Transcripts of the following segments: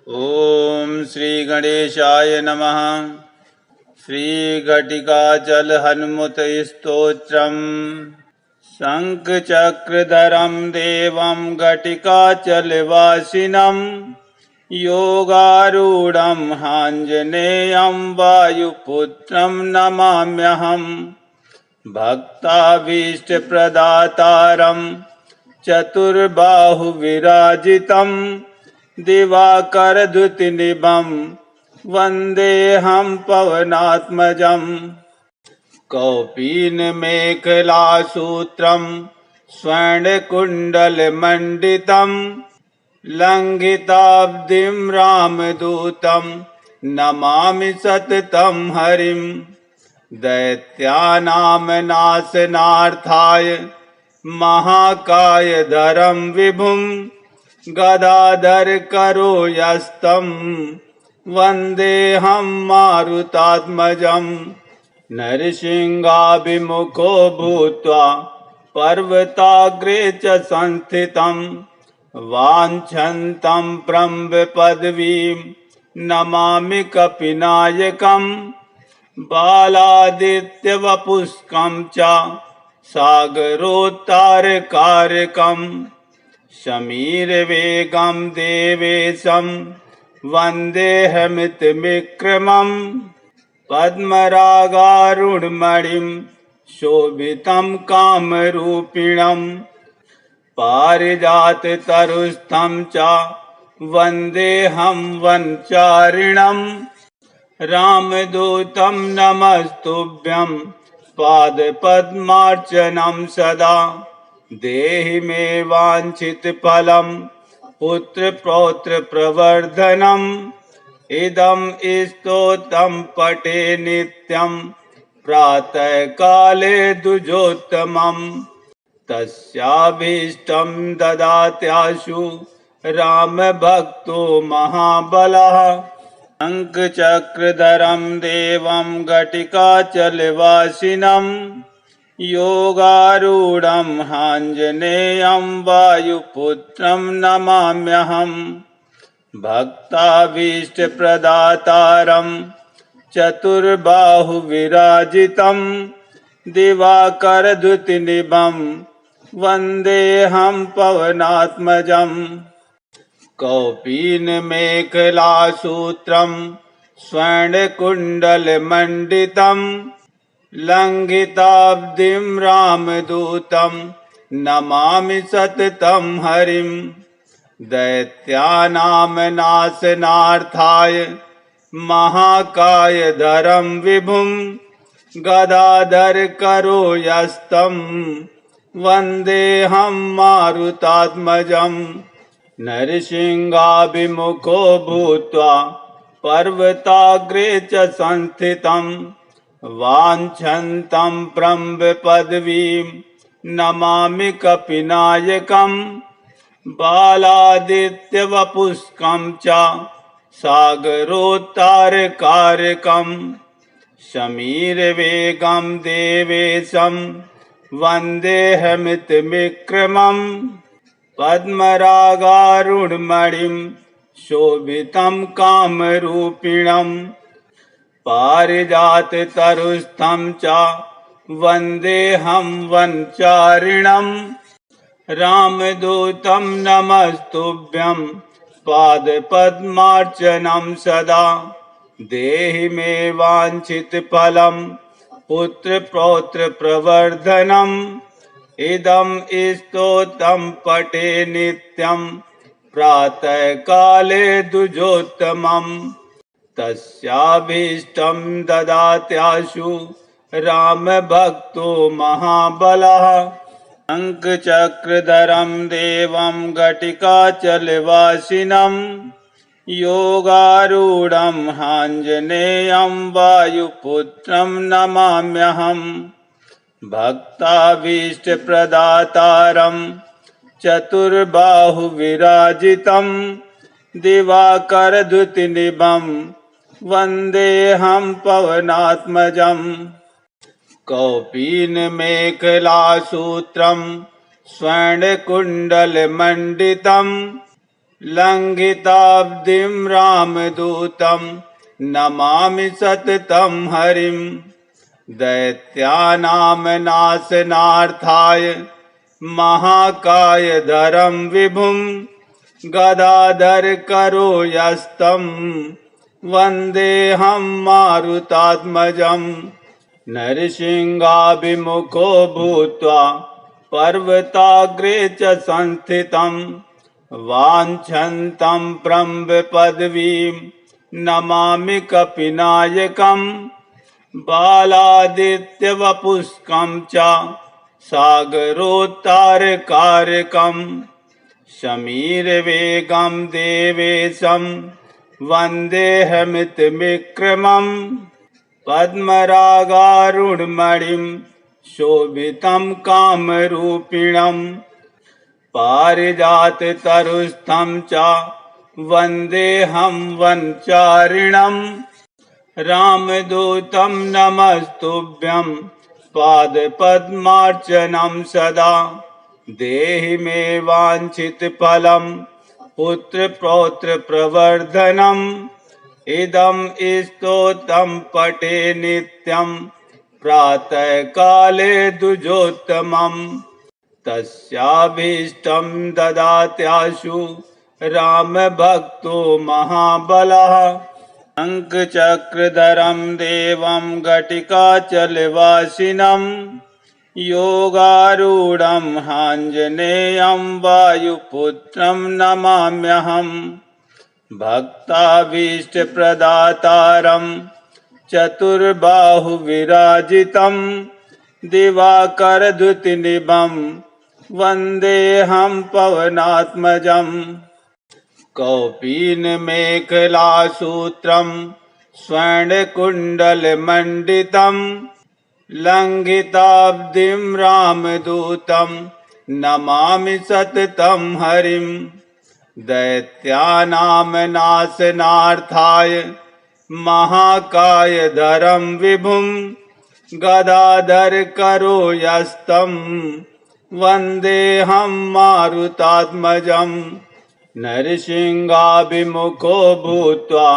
ओम श्री गणेशाय नमः। श्री घटिकाचल हनुमत स्तोत्रम्। शंख चक्रधरं देवं घटिकाचलवासिनं योगारूढं हाञ्जनेयं वायुपुत्रं नमाम्यहम्। भक्ताभीष्टप्रदातारं चतुर्बाहुविराजितं दिवाकरद्युतिनिभं वन्देऽहं पवनात्मजम्। कौपीनमेखलासूत्रं स्वर्णकुण्डलमण्डितं लङ्घिताब्धिं रामदूतं नमामि सततं हरिं। दैत्यानां नाशनार्थाय महाकायधरं विभुं गदाधरकरो यस्तं वन्देऽहं मारुतात्मजम्। नरसिंहाभिमुखो भूत्वा पर्वताग्रे च संस्थितं वाञ्छन्तं ब्रह्मपदवीं नमामि कपिनायकम्। बालादित्यवपुष्कं च सागरोत्तारकारकं समीरवेगं देवेशं वन्देऽहमितविक्रमम्। पद्मरागारुणमणिं शोभितं कामरूपिणं पारिजाततरुस्थं च वन्देऽहं वनचारिणम्। रामदूतं नमस्तुभ्यं पादपद्मार्चनं सदा। देहि मे वाञ्छितफलं पुत्रपौत्रप्रवर्धनम्। इदं स्तोत्रं पठे नित्यं प्रातःकाले द्विजोत्तमम्। तस्याभीष्टं ददात्याशु रामभक्तो महाबलः। शङ्खचक्रधरं देवं घटिकाचलवासिनं योगारूढं हाञ्जनेयं वायुपुत्रं नमाम्यहम्। भक्ताभीष्टप्रदातारं चतुर्बाहुविराजितं दिवाकरद्युतिनिभं वन्देऽहं पवनात्मजम्। कौपीनमेखलासूत्रं स्वर्णकुण्डलमण्डितं लङ्घिताब्धिं रामदूतं नमामि सततं हरिं। दैत्यानां नाशनार्थाय महाकायधरं विभुं गदाधरकरो यस्तं वन्देऽहं मारुतात्मजम्। नरसिंहाभिमुखो भूत्वा पर्वताग्रे च संस्थितं वाञ्छन्तं ब्रह्मपदवीं नमामि कपिनायकम्। बालादित्यवपुष्कं च सागरोत्तारकारकं समीरवेगं देवेशं वन्देऽहमितविक्रमम्। पद्मरागारुणमणिं शोभितं कामरूपिणं पारिजाततरुस्थं च वन्देऽहं वनचारिणम्। रामदूतं नमस्तुभ्यं पादपद्मार्चनं सदा। देहि मे वाञ्छितफलं पुत्रपौत्रप्रवर्धनम्। इदं स्तोत्रं पठे नित्यं प्रातःकाले द्विजोत्तमम्। तस्याभीष्टं ददात्याशु रामभक्तो महाबलः। शङ्खचक्रधरं देवं घटिकाचलवासिनं योगारूढं हाञ्जनेयं वायुपुत्रं नमाम्यहम्। भक्ताभीष्टप्रदातारं चतुर्बाहुविराजितं दिवाकरद्युतिनिभं वन्देऽहं पवनात्मजम्। कौपीनमेखलासूत्रं स्वर्णकुण्डलमण्डितं लङ्घिताब्धिं रामदूतं नमामि सततं हरिं दैत्यानां नाशनार्थाय महाकायधरं विभुं गदाधरकरो यस्तं वन्देऽहं मारुतात्मजं नरसिंहाभिमुखो भूत्वा पर्वताग्रे च संस्थितं वाञ्छन्तं ब्रह्मपदवीं नमामि कपिनायकं बालादित्यवपुष्कं च सागरोत्तारकारकं शमीरवेगं देवेशं वन्देऽहमितविक्रमं पद्मरागारुणमणिं शोभितं कामरूपिणं पारिजाततरुस्थं च वन्देऽहं वनचारिणं रामदूतं नमस्तुभ्यं पादपद्मार्चनं सदा देहि मे वाञ्छितफलं पुत्रपौत्रप्रवर्धनम् इदं स्तोत्रं पठे नित्यं प्रातःकाले द्विजोत्तमम् तस्याभीष्टं ददात्याशु रामभक्तो महाबलः शङ्खचक्रधरं देवं घटिकाचलवासिनं योगारूढं आञ्जनेयं वायुपुत्रं नमाम्यहम् भक्ताभीष्टप्रदातारं चतुर्बाहुविराजितं दिवाकरद्युतिनिभं वन्देऽहं पवनात्मजं कौपीनमेखलासूत्रं स्वर्णकुण्डलमण्डितं लङ्घिताब्धिं रामदूतं नमामि सततं हरिं दैत्यानां नाशनार्थाय महाकायधरं विभुं गदाधरकरो यस्तं वन्देऽहं मारुतात्मजं नरसिंहाभिमुखो भूत्वा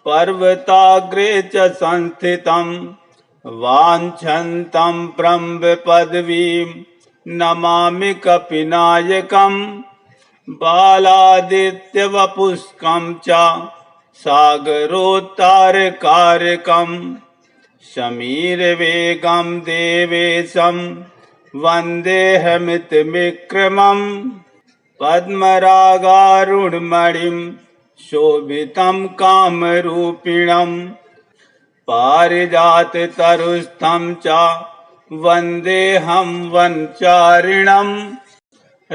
पर्वताग्रे च संस्थितं वाञ्छन्तं ब्रह्मपदवीं नमामि कपिनायकं बालादित्यवपुष्कं च सागरोत्तारकारकं शमीरवेगं देवेशं वन्देऽहमितविक्रमं पद्मरागारुणमणिं शोभितं कामरूपिणं पारिजाततरुस्थं च वन्देऽहं वनचारिणं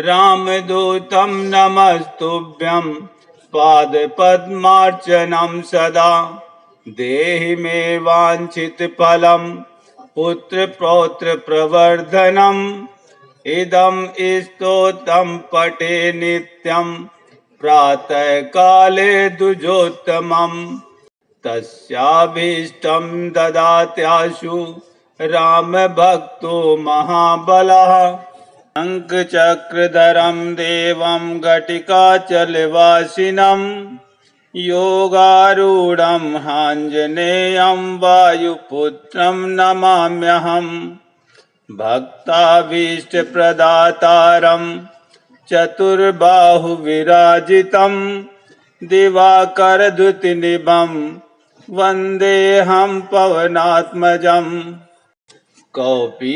रामदूतं नमस्तुभ्यं पादपद्मार्चनं सदा देहि मे वाञ्छितफलं पुत्रपौत्रप्रवर्धनम् इदं स्तोत्रं पठे नित्यं प्रातःकाले द्विजोत्तमम् तस्याभीष्टं ददात्याशु रामभक्तो महाबलः शङ्खचक्रधरं देवं घटिकाचलवासिनं योगारूढं आञ्जनेयं वायुपुत्रं नमाम्यहम् भक्ताभीष्टप्रदातारं चतुर्बाहुविराजितं दिवाकरद्युतिनिभं वन्देऽहं पवनात्मजं कौपीनमेखलासूत्रं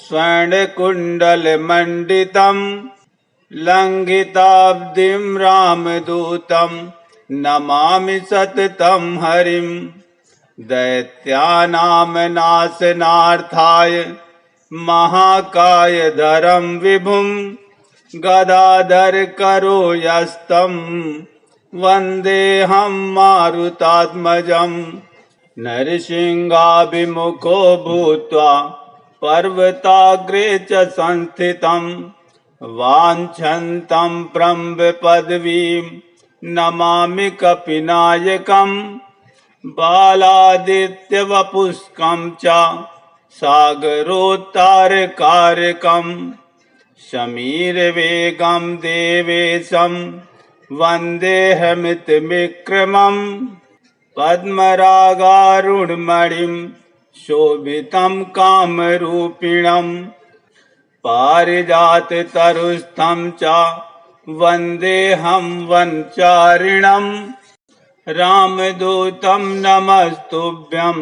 स्वर्णकुण्डलमण्डितं लङ्घिताब्धिं रामदूतं नमामि सततं हरिं दैत्यानां नाशनार्थाय महाकायधरं विभुं गदाधरकरो यस्तं वन्देऽहं मारुतात्मजं नरसिंहाभिमुखो भूत्वा पर्वताग्रे च संस्थितं वाञ्छन्तं ब्रह्मपदवीं नमामि कपिनायकं बालादित्यवपुष्कं च सागरोत्तारकारकं शमीरवेगं देवेशं वन्देऽहमितविक्रमम् पद्मरागारुणमणिं शोभितं कामरूपिणम् पारिजाततरुस्थं च वन्देऽहं वनचारिणम् रामदूतं नमस्तुभ्यं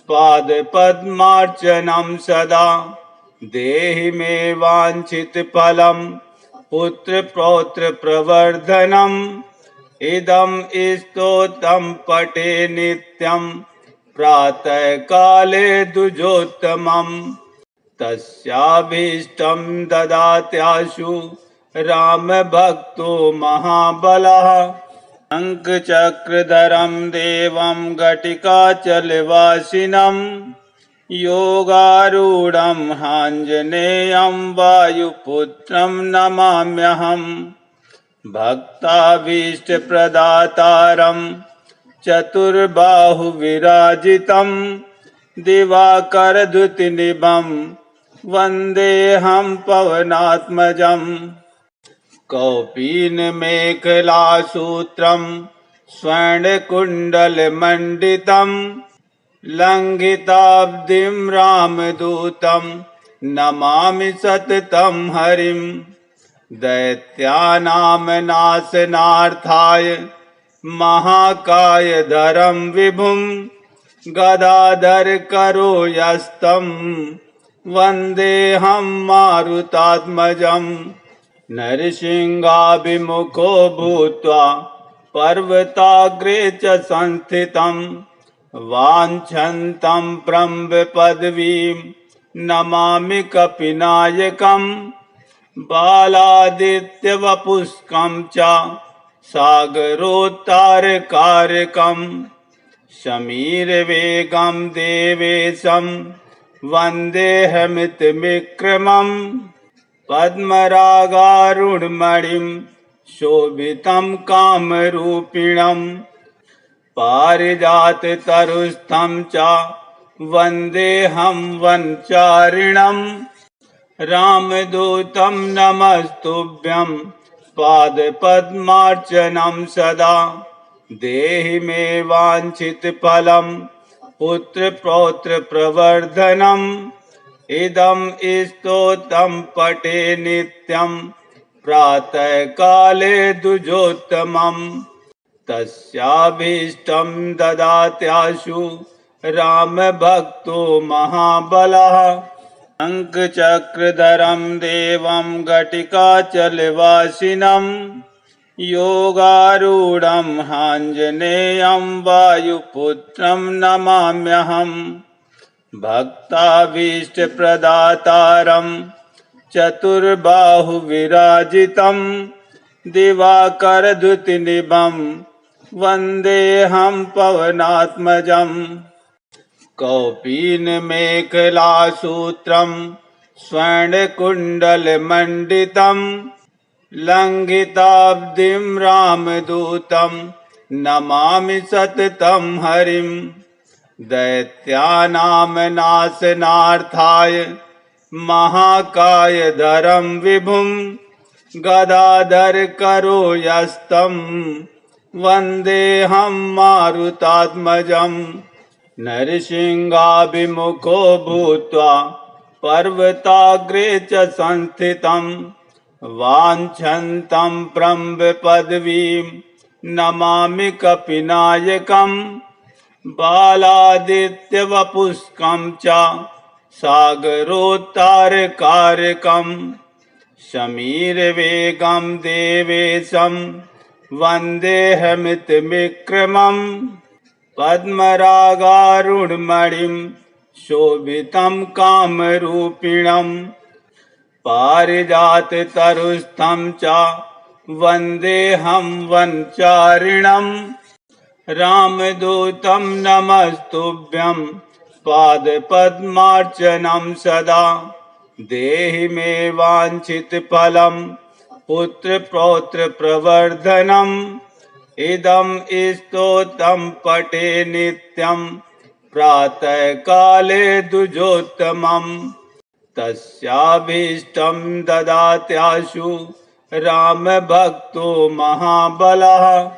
पादपद्मार्चनं सदा देहि मे वाञ्छितफलं पुत्रपौत्रप्रवर्धनम् इदं स्तोत्रं पठे नित्यं प्रातःकाले द्विजोत्तमम् तस्याभीष्टं ददात्याशु रामभक्तो महाबलः शङ्खचक्रधरं देवं घटिकाचलवासिनं योगारूढं हाञ्जनेयं वायुपुत्रं नमाम्यहम् भक्ताभीष्टप्रदातारं चतुर्बाहुविराजितं दिवाकरद्युतिनिभं वन्देऽहं पवनात्मजम् कौपीनमेखलासूत्रं स्वर्णकुण्डलमण्डितं लङ्घिताब्धिं रामदूतं नमामि सततं हरिं दैत्यानां नाशनार्थाय महाकायधरं विभुं गदाधरकरो यस्तं वन्देऽहं मारुतात्मजम् नरसिंहाभिमुखो भूत्वा पर्वताग्रे च संस्थितं वाञ्छन्तं ब्रह्मपदवीं नमामि कपिनायकम् बालादित्यवपुष्कं च सागरोत्तारकारकम् शमीरवेगं देवेशं वन्देऽहमितविक्रमम् पद्मरागारुणमणिं शोभितं कामरूपिणम् पारिजाततरुस्थं च वन्देऽहं वनचारिणम् रामदूतं नमस्तुभ्यं पादपद्मार्चनं सदा देहि मे वाञ्छितफलं पुत्रपौत्रप्रवर्धनम् इदं स्तोत्रं पठे नित्यं प्रातःकाले द्विजोत्तमम् तस्याभीष्टं ददात्याशु रामभक्तो महाबलः शङ्खचक्रधरं देवं घटिकाचलवासिनं योगारूढं हाञ्जनेयं वायुपुत्रं नमाम्यहम् भक्ताभीष्टप्रदातारं चतुर्बाहुविराजितं दिवाकरद्युतिनिभं वन्देऽहं पवनात्मजम् कौपीनमेखलासूत्रं स्वर्णकुण्डलमण्डितं लङ्घिताब्धिं रामदूतं नमामि सततं हरिं दैत्यानां नाशनार्थाय महाकायधरं विभुं गदाधरकरो यस्तं वन्देऽहं मारुतात्मजम् नरसिंहाभिमुखो भूत्वा पर्वताग्रे च संस्थितं वाञ्छन्तं ब्रह्मपदवीं नमामि कपिनायकम् बालादित्यवपुष्कं च सागरोत्तारकारकम् शमीरवेगं देवेशं वन्देऽहमितविक्रमम् पद्मरागारुणमणिं शोभितं कामरूपिणम् पारिजाततरुस्थं च वन्देऽहं वनचारिणम् रामदूतं नमस्तुभ्यं पादपद्मार्चनं सदा देहि मे वाञ्छितफलं पुत्रपौत्रप्रवर्धनम् इदं स्तोत्रं पठे नित्यं प्रातःकाले द्विजोत्तमम् तस्याभीष्टं ददात्याशु रामभक्तो महाबलः।